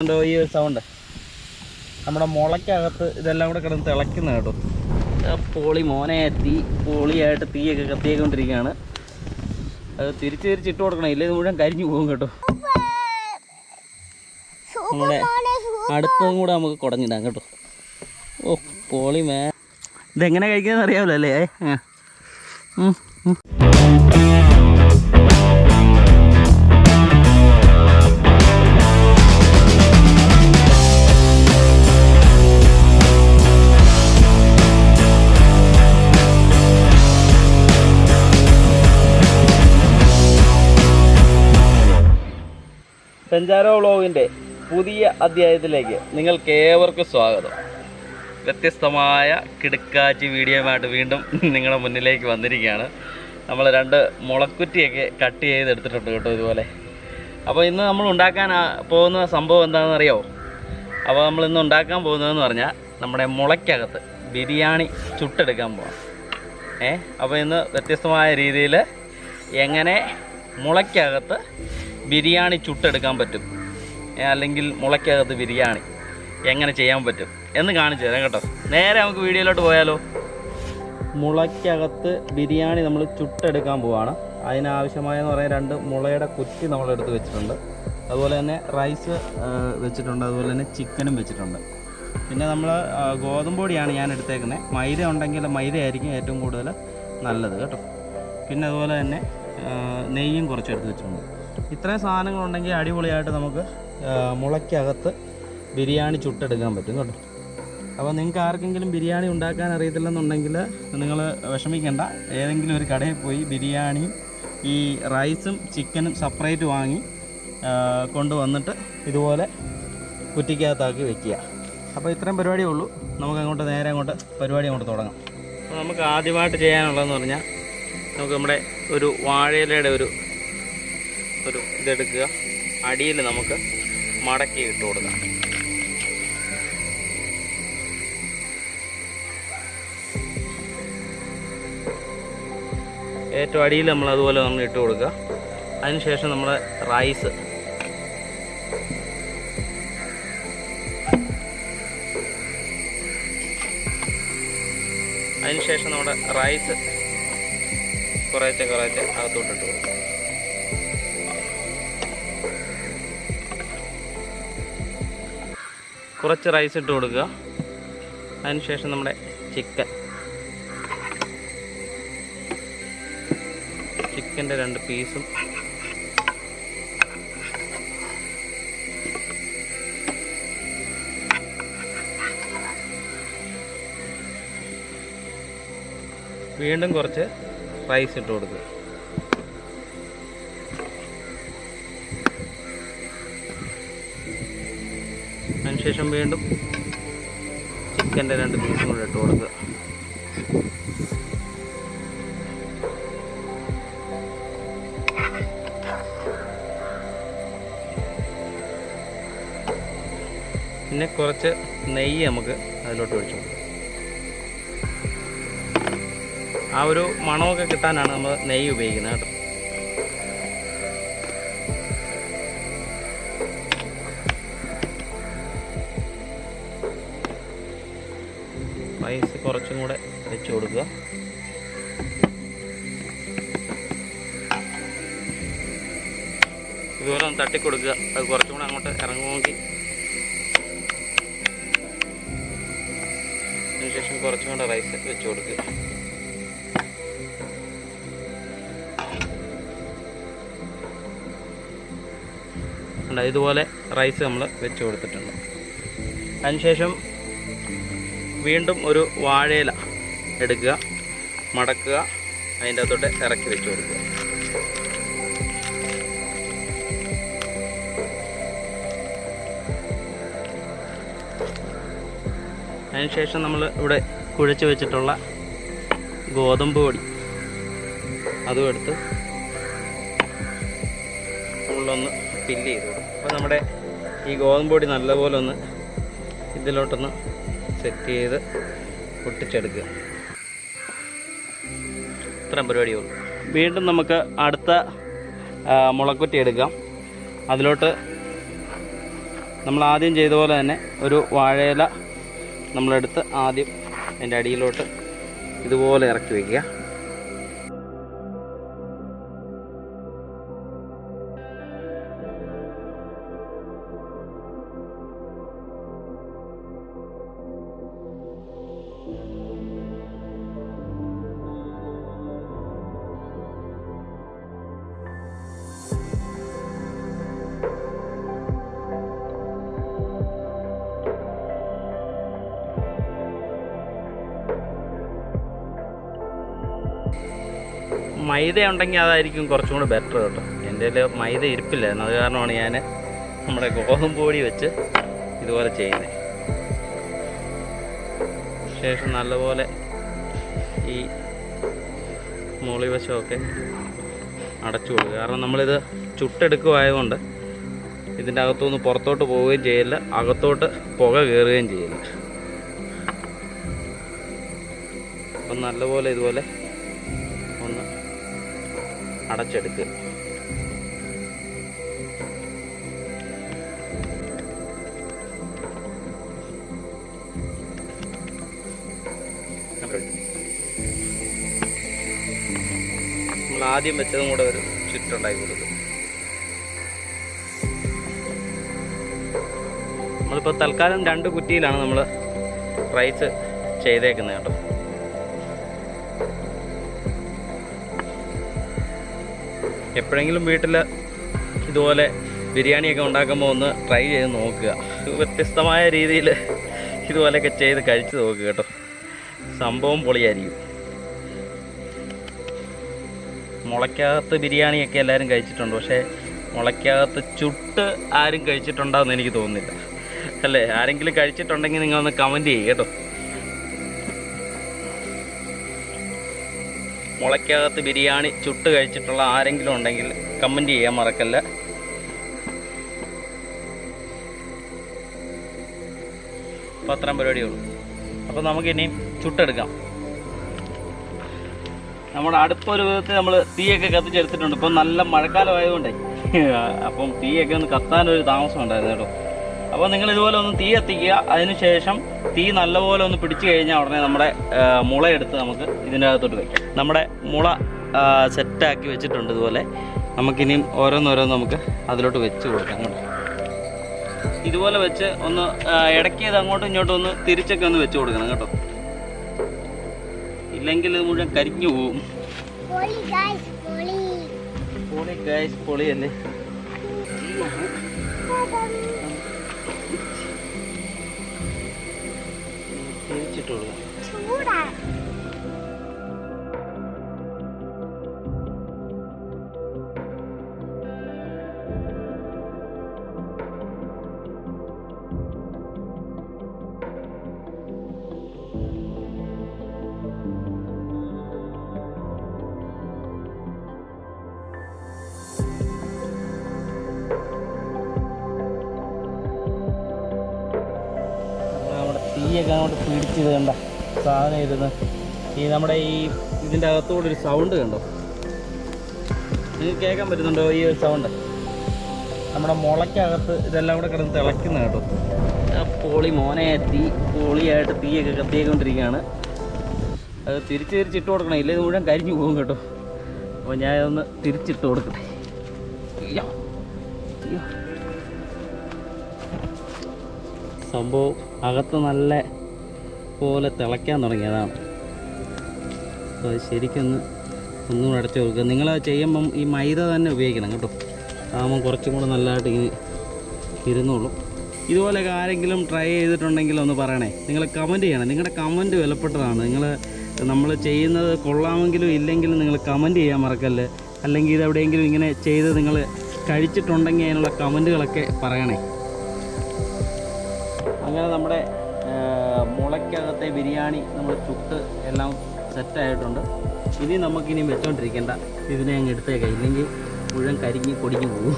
ഈ ഒരു സൗണ്ട് നമ്മുടെ മുളയ്ക്കകത്ത് ഇതെല്ലാം കൂടെ കിടന്ന് തിളയ്ക്കുന്ന കേട്ടോ. പോളി മോനെ പൊളിയായിട്ട് തീയൊക്കെ കത്തിയേക്കൊണ്ടിരിക്കുകയാണ്. അത് തിരിച്ചിട്ട് കൊടുക്കണം, ഇല്ലേ മുഴുവൻ കരിഞ്ഞു പോകും കേട്ടോ. നമ്മുടെ അടുത്തതും കൂടെ നമുക്ക് കുടഞ്ഞിടാം കേട്ടോ. ഓ പോളി ഇതെങ്ങനെ കഴിക്കുന്നതെന്ന് അറിയാമല്ലോ അല്ലേ? ബഞ്ചാരോ വ്ളോഗിൻ്റെ പുതിയ അധ്യായത്തിലേക്ക് നിങ്ങൾക്ക് ഏവർക്കും സ്വാഗതം. വ്യത്യസ്തമായ കിടുക്കാച്ചി വീഡിയോയുമായിട്ട് വീണ്ടും നിങ്ങളുടെ മുന്നിലേക്ക് വന്നിരിക്കുകയാണ്. നമ്മൾ 2 മുളക്കുറ്റിയൊക്കെ കട്ട് ചെയ്തെടുത്തിട്ടുണ്ട് കേട്ടോ ഇതുപോലെ. അപ്പോൾ ഇന്ന് നമ്മൾ ഉണ്ടാക്കാൻ പോകുന്ന സംഭവം എന്താണെന്ന് അറിയാമോ? അപ്പോൾ നമ്മൾ ഇന്ന് ഉണ്ടാക്കാൻ പോകുന്നതെന്ന് പറഞ്ഞാൽ നമ്മുടെ മുളയ്ക്കകത്ത് ബിരിയാണി ചുട്ടെടുക്കാൻ പോകാം. അപ്പോൾ ഇന്ന് വ്യത്യസ്തമായ രീതിയിൽ എങ്ങനെ മുളയ്ക്കകത്ത് ബിരിയാണി ചുട്ടെടുക്കാൻ പറ്റും, അല്ലെങ്കിൽ മുളയ്ക്കകത്ത് ബിരിയാണി എങ്ങനെ ചെയ്യാൻ പറ്റും എന്ന് കാണിച്ചു തരാം കേട്ടോ. നേരെ നമുക്ക് വീഡിയോയിലോട്ട് പോയാലോ. മുളയ്ക്കകത്ത് ബിരിയാണി നമ്മൾ ചുട്ടെടുക്കാൻ പോവാണ്. അതിനാവശ്യമായെന്ന് പറയാൻ 2 മുളയുടെ കുറ്റി നമ്മളെടുത്ത് വെച്ചിട്ടുണ്ട്. അതുപോലെ തന്നെ റൈസ് വെച്ചിട്ടുണ്ട്, അതുപോലെ തന്നെ ചിക്കനും വെച്ചിട്ടുണ്ട്. പിന്നെ നമ്മൾ ഗോതമ്പ് പൊടിയാണ് ഞാൻ എടുത്തേക്കുന്നത്. മൈദ ഉണ്ടെങ്കിൽ മൈദയായിരിക്കും ഏറ്റവും കൂടുതൽ നല്ലത് കേട്ടോ. പിന്നെ അതുപോലെ തന്നെ നെയ്യും കുറച്ച് എടുത്ത് വെച്ചിട്ടുണ്ട്. ഇത്രയും സാധനങ്ങളുണ്ടെങ്കിൽ അടിപൊളിയായിട്ട് നമുക്ക് മുളയ്ക്കകത്ത് ബിരിയാണി ചുട്ടെടുക്കാൻ പറ്റും കേട്ടോ. അപ്പോൾ നിങ്ങൾക്ക് ആർക്കെങ്കിലും ബിരിയാണി ഉണ്ടാക്കാൻ അറിയത്തില്ലെന്നുണ്ടെങ്കിൽ നിങ്ങൾ വിഷമിക്കേണ്ട. ഏതെങ്കിലും ഒരു കടയിൽ പോയി ബിരിയാണിയും ഈ റൈസും ചിക്കനും സെപ്പറേറ്റ് വാങ്ങി കൊണ്ടുവന്നിട്ട് ഇതുപോലെ കുറ്റിക്കകത്താക്കി വെക്കുക. അപ്പോൾ ഇത്രയും പരിപാടിയേ ഉള്ളൂ. നമുക്ക് നേരെ പരിപാടി അങ്ങോട്ട് തുടങ്ങാം. അപ്പോൾ നമുക്ക് ആദ്യമായിട്ട് ചെയ്യാനുള്ളതെന്ന് പറഞ്ഞാൽ നമുക്ക് നമ്മുടെ ഒരു വാഴയിലയുടെ ഒരു ഇതെടുക്കുക. അടിയിൽ നമുക്ക് മടക്കി ഇട്ട് കൊടുക്കാം. ഏറ്റവും അടിയിൽ നമ്മൾ അതുപോലെ നമ്മൾ ഇട്ട് കൊടുക്കുക. അതിനുശേഷം നമ്മൾ റൈസ് കുറേശ്ശെ അകത്തോട്ടിട്ട് കൊടുക്കുക. കുറച്ച് റൈസ് ഇട്ട് കൊടുക്കുക. അതിനുശേഷം നമ്മുടെ ചിക്കൻ്റെ 2 പീസും വീണ്ടും കുറച്ച് റൈസ് ഇട്ട് കൊടുക്കുക. അതിനുശേഷം വീണ്ടും ചിക്കൻ്റെ 2 പീസും കൂടെ ഇട്ട് കൊടുക്കുക. പിന്നെ കുറച്ച് നെയ്യ് നമുക്ക് അതിലോട്ട് ഒഴിച്ചു കൊടുക്കുക. ആ ഒരു മണമൊക്കെ കിട്ടാനാണ് നമ്മൾ നെയ്യ് ഉപയോഗിക്കുന്നത് കേട്ടോ. റൈസ് കുറച്ചും കൂടെ വെച്ച് കൊടുക്കുക. ഇതുപോലെ ഒന്ന് തട്ടിക്കൊടുക്കുക. അത് കുറച്ചും കൂടെ അങ്ങോട്ട് ഇറങ്ങുമെങ്കിൽ അതിനുശേഷം കുറച്ചും കൂടെ റൈസ് വെച്ച് കൊടുക്കുക. ഇതുപോലെ റൈസ് നമ്മൾ വെച്ച് കൊടുത്തിട്ടുണ്ട്. അതിനുശേഷം വീണ്ടും ഒരു വാഴയില എടുക്കുക, മടക്കുക, അതിൻ്റെ അകത്തോട്ട് ഇറക്കി വെച്ച് കൊടുക്കുക. അതിനുശേഷം നമ്മൾ ഇവിടെ കുഴച്ച് വെച്ചിട്ടുള്ള ഗോതമ്പ് പൊടി അതും എടുത്ത് നമ്മളൊന്ന് ഫില്ല് ചെയ്ത് കൊടുക്കും. അപ്പോൾ നമ്മുടെ ഈ ഗോതമ്പ് പൊടി നല്ലപോലെ ഒന്ന് ഇതിലോട്ടൊന്ന് സെറ്റ് ചെയ്ത് പൊട്ടിച്ചെടുക്കുക. ഇത്രയും പരിപാടിയുള്ളൂ. വീണ്ടും നമുക്ക് അടുത്ത മുളക്കുറ്റി എടുക്കാം. അതിലോട്ട് നമ്മൾ ആദ്യം ചെയ്ത പോലെ തന്നെ ഒരു വാഴയില നമ്മളെടുത്ത് ആദ്യം അതിൻ്റെ അടിയിലോട്ട് ഇതുപോലെ ഇറക്കി വയ്ക്കുക. മൈദ ഉണ്ടെങ്കിൽ അതായിരിക്കും കുറച്ചും കൂടി ബെറ്റർ കേട്ടോ. എൻ്റെ കയ്യിൽ മൈദ ഇരിപ്പില്ലായിരുന്നു, അത് കാരണമാണ് ഞാൻ നമ്മുടെ ഗോതമ്പ് പൊടി വെച്ച് ഇതുപോലെ ചെയ്യുന്നത്. ശേഷം നല്ലപോലെ ഈ മുകളിവശമൊക്കെ അടച്ചു കൊടുക്കുക. കാരണം നമ്മളിത് ചുട്ടെടുക്കുമായതുകൊണ്ട് ഇതിൻ്റെ അകത്തുനിന്ന് പുറത്തോട്ട് പോവുകയും ചെയ്യില്ല, അകത്തോട്ട് പുക കയറുകയും ചെയ്യില്ല. അപ്പം നല്ലപോലെ ഇതുപോലെ ഒന്ന് അടച്ചെടുക്കുക. നമ്മൾ ആദ്യം വെച്ചതും കൂടെ ഒരു ചുറ്റുണ്ടാക്കി കൊടുക്കും. നമ്മളിപ്പോൾ തൽക്കാലം 2 കുറ്റിയിലാണ് നമ്മൾ റൈസ് ചെയ്തേക്കുന്നത് കേട്ടോ. എപ്പോഴെങ്കിലും വീട്ടിൽ ഇതുപോലെ ബിരിയാണിയൊക്കെ ഉണ്ടാക്കുമ്പോൾ ഒന്ന് ട്രൈ ചെയ്ത് നോക്കുക. വ്യത്യസ്തമായ രീതിയിൽ ഇതുപോലെയൊക്കെ ചെയ്ത് കഴിച്ച് നോക്കുക കേട്ടോ. സംഭവം പൊളിയായിരിക്കും. മുളയ്ക്കകത്ത് ബിരിയാണിയൊക്കെ എല്ലാവരും കഴിച്ചിട്ടുണ്ട്, പക്ഷേ മുളയ്ക്കകത്ത് ചുട്ട് ആരും കഴിച്ചിട്ടുണ്ടാവുമെന്ന് എനിക്ക് തോന്നുന്നില്ല, അല്ലേ? ആരെങ്കിലും കഴിച്ചിട്ടുണ്ടെങ്കിൽ നിങ്ങളൊന്ന് കമൻറ്റ് ചെയ്യുക കേട്ടോ. മുളയ്ക്കകത്ത് ബിരിയാണി ചുട്ട് കഴിച്ചിട്ടുള്ള ആരെങ്കിലും ഉണ്ടെങ്കിൽ കമൻറ്റ് ചെയ്യാൻ മറക്കല്ല. അപ്പോൾ അത്രയും പരിപാടിയുള്ളൂ. അപ്പോൾ നമുക്കിനിയും ചുട്ടെടുക്കാം. നമ്മുടെ അടുപ്പൊരു വിധത്തിൽ നമ്മൾ തീയൊക്കെ കത്തിച്ചെടുത്തിട്ടുണ്ട്. ഇപ്പം നല്ല മഴക്കാലമായതുകൊണ്ടേ അപ്പം തീയൊക്കെ ഒന്ന് കത്താനൊരു താമസം ഉണ്ടായിരുന്നു കേട്ടോ. അപ്പോൾ നിങ്ങൾ ഇതുപോലെ ഒന്ന് തീ കത്തിക്കുക. അതിനുശേഷം തീ നല്ലപോലെ ഒന്ന് പിടിച്ചു കഴിഞ്ഞാൽ ഉടനെ നമ്മുടെ മുളയെടുത്ത് നമുക്ക് ഇതിൻ്റെ അകത്തോട്ട് വയ്ക്കാം. നമ്മുടെ മുള സെറ്റാക്കി വെച്ചിട്ടുണ്ട്. ഇതുപോലെ നമുക്കിനിയും ഓരോന്നോരോന്ന് നമുക്ക് അതിലോട്ട് വെച്ച് കൊടുക്കാം കേട്ടോ. ഇതുപോലെ വെച്ച് ഒന്ന് ഇടയ്ക്ക് ഇത് അങ്ങോട്ടും ഇങ്ങോട്ടും ഒന്ന് തിരിച്ചൊക്കെ ഒന്ന് വെച്ച് കൊടുക്കണം കേട്ടോ. ഇല്ലെങ്കിൽ ഇത് മുഴുവൻ കരിഞ്ഞു പോവും. പൊളിയല്ലേ? തിരിച്ചിട്ട് കൊടുക്കാം. തീയൊക്കെ അങ്ങോട്ട് പിടിച്ചത് കണ്ട സാധനം ഇരുന്ന് ഈ നമ്മുടെ ഇതിൻ്റെ അകത്തോടെ ഒരു സൗണ്ട് കണ്ടോ? നിങ്ങൾക്ക് കേൾക്കാൻ പറ്റുന്നുണ്ടോ ഈ ഒരു സൗണ്ട്? നമ്മുടെ മുളയ്ക്കകത്ത് ഇതെല്ലാം കൂടെ കിടന്ന് തിളയ്ക്കുന്ന കേട്ടോ. പൊളി മോനെ, തീ പൊളിയായിട്ട് തീയൊക്കെ കത്തിയേക്കൊണ്ടിരിക്കുകയാണ്. അത് തിരിച്ചിട്ട് കൊടുക്കണം, ഇല്ല ഇത് മുഴുവൻ കരിഞ്ഞു പോകും കേട്ടോ. അപ്പോൾ ഞാൻ ഇതൊന്ന് തിരിച്ചിട്ട് കൊടുക്കട്ടെ. സംഭവം അകത്ത് നല്ല പോലെ തിളയ്ക്കാൻ തുടങ്ങിയതാണ്. അപ്പോൾ അത് ശരിക്കൊന്ന് ഒന്നും അടച്ചു കൊടുക്കുക. നിങ്ങൾ ചെയ്യുമ്പം ഈ മൈദ തന്നെ ഉപയോഗിക്കണം കേട്ടോ. ആകുമ്പം കുറച്ചും കൂടെ നല്ലതായിട്ട് ഇങ്ങനെ ഇരുന്നോളും. ഇതുപോലെയൊക്കെ ആരെങ്കിലും ട്രൈ ചെയ്തിട്ടുണ്ടെങ്കിൽ ഒന്ന് പറയണേ. നിങ്ങൾ കമൻറ്റ് ചെയ്യണം. നിങ്ങളുടെ കമൻറ്റ് വിലപ്പെട്ടതാണ്. നമ്മൾ ചെയ്യുന്നത് കൊള്ളാമെങ്കിലും ഇല്ലെങ്കിലും നിങ്ങൾ കമൻറ്റ് ചെയ്യാൻ മറക്കല്ലേ. അല്ലെങ്കിൽ ഇതെവിടെയെങ്കിലും ഇങ്ങനെ ചെയ്ത് നിങ്ങൾ കഴിച്ചിട്ടുണ്ടെങ്കിൽ അതിനുള്ള കമൻറ്റുകളൊക്കെ പറയണേ. അങ്ങനെ നമ്മുടെ മുളയ്ക്കകത്തെ ബിരിയാണി നമ്മൾ ചുട്ട് എല്ലാം സെറ്റായിട്ടുണ്ട്. ഇനി നമുക്കിനി വെച്ചോണ്ടിരിക്കേണ്ട, ഇതിനെ അങ്ങ് എടുത്തേക്കാം, ഇല്ലെങ്കിൽ മുഴുവൻ കരിഞ്ഞ് പൊടിഞ്ഞ് പോകും.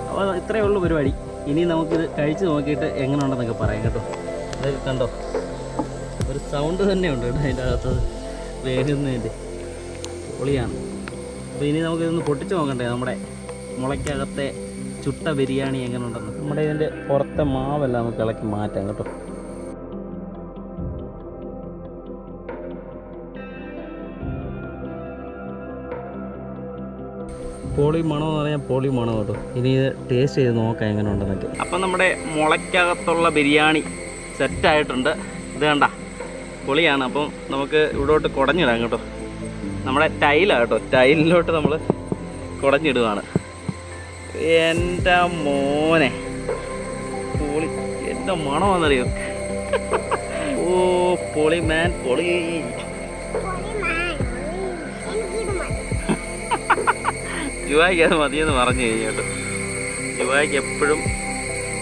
അപ്പോൾ ഇത്രയേ ഉള്ളൂ പരിപാടി. ഇനി നമുക്കിത് കഴിച്ച് നോക്കിയിട്ട് എങ്ങനെ ഉണ്ടെന്നൊക്കെ പറയാം കേട്ടോ. അതൊക്കെ കണ്ടോ, ഒരു സൗണ്ട് തന്നെ ഉണ്ട് കേട്ടോ അതിൻ്റെ അകത്തത് വേകുന്നതിൻ്റെ. പൊളിയാണ്. അപ്പോൾ ഇനി നമുക്കിതൊന്ന് പൊട്ടിച്ച് നോക്കണ്ടേ നമ്മുടെ മുളയ്ക്കകത്തെ ചുട്ട ബിരിയാണി എങ്ങനെ ഉണ്ടെന്ന്. നമ്മുടെ ഇതിൻ്റെ പുറത്തെ മാവെല്ലാം നമുക്ക് ഇളക്കി മാറ്റാം കേട്ടോ. പൊളി മണമെന്ന് പറഞ്ഞാൽ പൊളി മണം കേട്ടോ. ഇനി ഇത് ടേസ്റ്റ് ചെയ്ത് നോക്കാം എങ്ങനെ ഉണ്ടെന്നൊക്കെ. അപ്പം നമ്മുടെ മുളയ്ക്കകത്തുള്ള ബിരിയാണി സെറ്റായിട്ടുണ്ട്. ഇത് കണ്ട പൊളിയാണ്. അപ്പം നമുക്ക് ഇവിടോട്ട് കുടഞ്ഞിടാം കേട്ടോ. നമ്മുടെ ടൈലാണ് കേട്ടോ. ടൈലിലോട്ട് നമ്മൾ കുടഞ്ഞിടുകയാണ്. എൻ്റെ മോനെ പൊളി. എൻ്റെ മണമെന്നറിയോ? ഓ പൊളി മാൻ പൊളി. ജുവായിക്ക് അത് മതിയെന്ന് പറഞ്ഞു കഴിഞ്ഞു കേട്ടോ. ജുവായിക്ക് എപ്പോഴും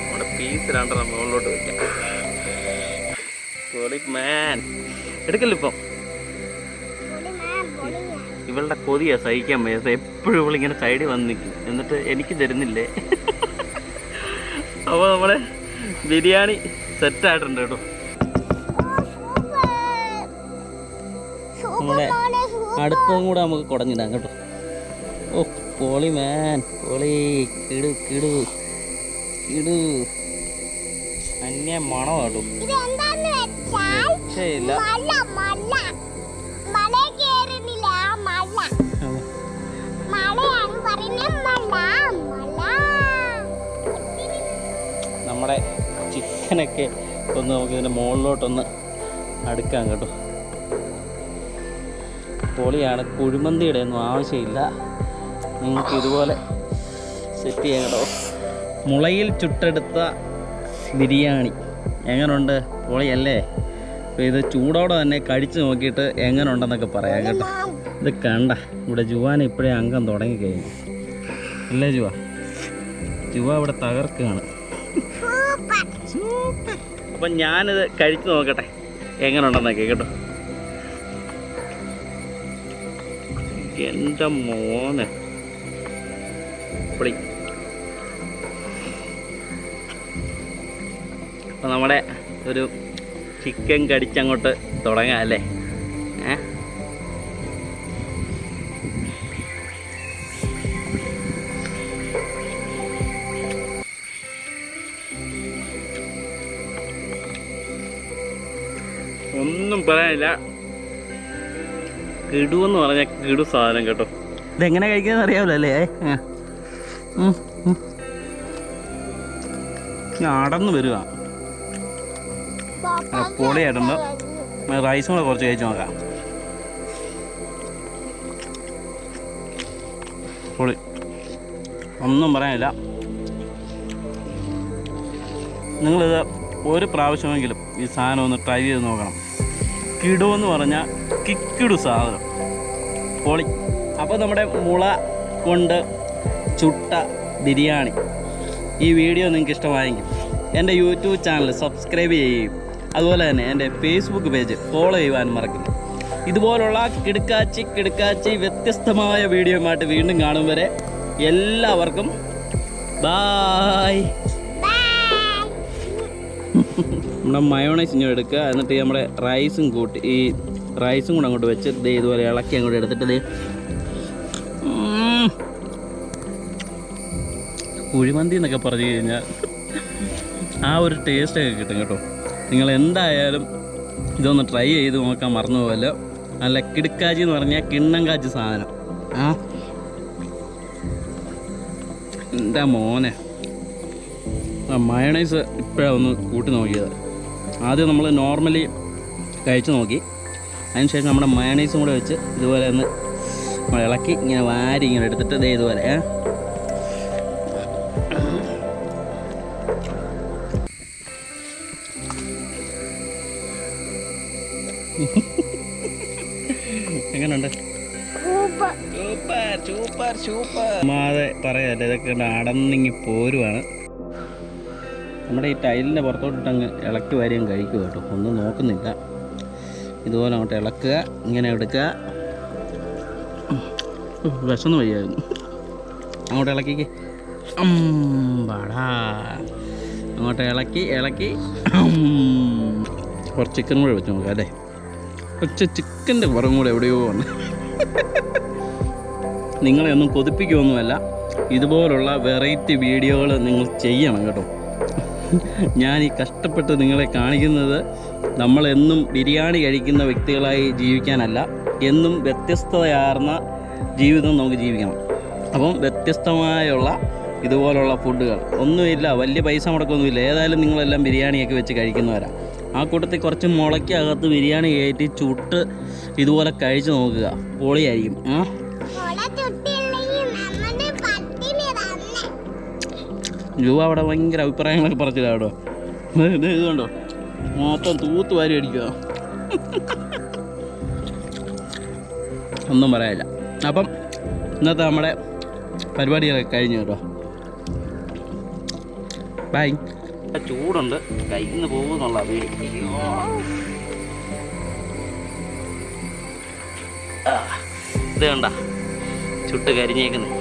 നമ്മുടെ പീസ് രണ്ടെണ്ണം മുകളിലോട്ട് വയ്ക്കാം. പൊളി മാൻ എടുക്കല്ലോ. ഇപ്പം ഇവളുടെ കൊതിയാ സഹിക്കാൻ വയ്യാത്ത. എപ്പോഴും ഇവളിങ്ങനെ സൈഡിൽ വന്ന് നിൽക്കും, എന്നിട്ട് എനിക്ക് തരുന്നില്ലേ. അപ്പോൾ നമ്മുടെ ബിരിയാണി സെറ്റായിട്ടുണ്ട് കേട്ടോ. നമ്മുടെ അടുത്തതും കൂടെ നമുക്ക് കുടഞ്ഞിടാം കേട്ടോ. ഓ പൊളി മാൻ പൊളി. കിടു കിടു കിടു. അന്യ മണം കേട്ടോ. ശരിയില്ല. നമ്മുടെ ചിക്കനൊക്കെ ഒന്ന് നമുക്ക് ഇതിൻ്റെ മുകളിലോട്ടൊന്ന് അടുക്കാം കേട്ടോ. പൊളിയാണ്. കുഴിമന്തിയുടെ ഒന്നും ആവശ്യമില്ല, നിങ്ങൾക്ക് ഇതുപോലെ സെറ്റ് ചെയ്യാം കേട്ടോ. മുളയിൽ ചുട്ടെടുത്ത ബിരിയാണി എങ്ങനെയുണ്ട്? പൊളിയല്ലേ? അപ്പോൾ ഇത് ചൂടോടെ തന്നെ കഴിച്ച് നോക്കിയിട്ട് എങ്ങനെ ഉണ്ടെന്നൊക്കെ പറയാം കേട്ടോ. ഇത് കണ്ട ഇവിടെ ജുവാൻ ഇപ്പോഴേ അംഗം തുടങ്ങിക്കഴിഞ്ഞു അല്ലേ ജുവ? ജുവ ഇവിടെ തകർക്കുകയാണ്. അപ്പം ഞാനിത് കഴിച്ച് നോക്കട്ടെ എങ്ങനെ ഉണ്ടെന്നൊക്കെ കേട്ടോ. എൻ്റെ മോനെ പൊളി. അപ്പം നമ്മുടെ ഒരു ചിക്കൻ കടിച്ചങ്ങോട്ട് തുടങ്ങാം അല്ലേ? ഒന്നും പറയാനില്ല. കിടുവെന്ന് പറഞ്ഞാൽ കിടു സാധനം കേട്ടോ. ഇതെങ്ങനെ കഴിക്കുന്നത് അറിയാമല്ലോ അല്ലേ? അടന്ന് വരിക. പൊളിയായിട്ടുണ്ട്. റൈസും കൂടെ കുറച്ച് കഴിച്ച് നോക്കാം. പൊളി, ഒന്നും പറയാനില്ല. നിങ്ങളിത് ഒരു പ്രാവശ്യമെങ്കിലും ഈ സാധനം ഒന്ന് ട്രൈ ചെയ്ത് നോക്കണം. കിടുവെന്ന് പറഞ്ഞാൽ കിക്കിടു സാധനം പൊളി. അപ്പോൾ നമ്മുടെ മുള കൊണ്ട് ചുട്ട ബിരിയാണി ഈ വീഡിയോ നിങ്ങൾക്ക് ഇഷ്ടമായെങ്കിൽ എൻ്റെ യൂട്യൂബ് ചാനൽ സബ്സ്ക്രൈബ് ചെയ്യുകയും അതുപോലെ തന്നെ എൻ്റെ ഫേസ്ബുക്ക് പേജ് ഫോളോ ചെയ്യുവാനും മറക്കുന്നു. ഇതുപോലുള്ള കിടുക്കാച്ചി വ്യത്യസ്തമായ വീഡിയോയുമായിട്ട് വീണ്ടും കാണും വരെ എല്ലാവർക്കും ബായ്. നമ്മുടെ മയോണൈസ് ഇങ്ങനെ എടുക്കുക, എന്നിട്ട് നമ്മുടെ റൈസും കൂട്ടി ഈ റൈസും കൂടെ അങ്ങോട്ട് വെച്ച് ദേ ഇതുപോലെ ഇളക്കി അങ്ങോട്ട് എടുത്തിട്ട് ദേ കുഴിമന്തി എന്നൊക്കെ പറഞ്ഞു കഴിഞ്ഞാൽ ആ ഒരു ടേസ്റ്റൊക്കെ കിട്ടും കേട്ടോ. നിങ്ങൾ എന്തായാലും ഇതൊന്ന് ട്രൈ ചെയ്ത് നോക്കാൻ മറന്നു പോകല്ലോ. നല്ല കിടുക്കാച്ചി എന്ന് പറഞ്ഞാൽ കിണ്ണം കാച്ചി സാധനം. എൻ്റെ മോനെ മയോണൈസ് ഇപ്പോഴാണ് ഒന്ന് കൂട്ടി നോക്കിയത്. ആദ്യം നമ്മൾ നോർമലി കഴിച്ച് നോക്കി, അതിനുശേഷം നമ്മുടെ മയോണൈസും കൂടെ വെച്ച് ഇതുപോലെ ഒന്ന് നമ്മൾ ഇളക്കി ഇങ്ങനെ വാരി ഇങ്ങനെ എടുത്തിട്ട് ഇതേ ഇതുപോലെ എങ്ങനെയുണ്ട്? മാതെ പറയാല്ലേ, ഇതൊക്കെ അടന്നിങ്ങി പോരുവാണ്. നമ്മുടെ ഈ ടൈലിൻ്റെ പുറത്തോട്ടിട്ട് അങ്ങ് ഇളക്കി വാരിയും കഴിക്കുക കേട്ടോ. ഒന്നും നോക്കുന്നില്ല. ഇതുപോലെ അങ്ങോട്ട് ഇളക്കുക, ഇങ്ങനെ എടുക്കുക. വിശന്ന് വയ്യായിരുന്നു. അങ്ങോട്ട് ഇളക്കിക്ക് പാടാ. അങ്ങോട്ട് ഇളക്കി കുറച്ച് ചിക്കൻ കൂടെ വെച്ച് നോക്കാം അല്ലേ? കുറച്ച് ചിക്കൻ്റെ പുറം കൂടെ എവിടെയോ വന്ന്. നിങ്ങളെ ഒന്നും കൊതിപ്പിക്കുകയൊന്നുമല്ല, ഇതുപോലുള്ള വെറൈറ്റി വീഡിയോകൾ നിങ്ങൾ ചെയ്യണം കേട്ടോ. ഞാൻ ഈ കഷ്ടപ്പെട്ട് നിങ്ങളെ കാണിക്കുന്നത് നമ്മളെന്നും ബിരിയാണി കഴിക്കുന്ന വ്യക്തികളായി ജീവിക്കാനല്ല, എന്നും വ്യത്യസ്തതയാർന്ന ജീവിതം നമുക്ക് ജീവിക്കണം. അപ്പം വ്യത്യസ്തമായുള്ള ഇതുപോലുള്ള ഫുഡുകൾ ഒന്നുമില്ല, വലിയ പൈസ മുടക്കൊന്നുമില്ല. ഏതായാലും നിങ്ങളെല്ലാം ബിരിയാണിയൊക്കെ വെച്ച് കഴിക്കുന്നവരാണ്. ആ കൂട്ടത്തിൽ കുറച്ച് മുളയ്ക്കകത്ത് ബിരിയാണി കയറ്റി ചുട്ട് ഇതുപോലെ കഴിച്ച് നോക്കുക, പൊളിയായിരിക്കും. രൂപ അവിടെ ഭയങ്കര അഭിപ്രായങ്ങളൊക്കെ പറഞ്ഞില്ല കേട്ടോ. ഇത് കണ്ടോ, മൊത്തം തൂത്ത് വാരി അടിക്കുക, ഒന്നും പറയാനില്ല. അപ്പം ഇന്നത്തെ നമ്മുടെ പരിപാടികളൊക്കെ കഴിഞ്ഞു കേട്ടോ. ബൈ. ചൂടുണ്ട്, കയ്യിൽ നിന്ന് പോകുന്നുള്ള ഇത് കണ്ട ചുട്ട് കരിഞ്ഞേക്കുന്നത്.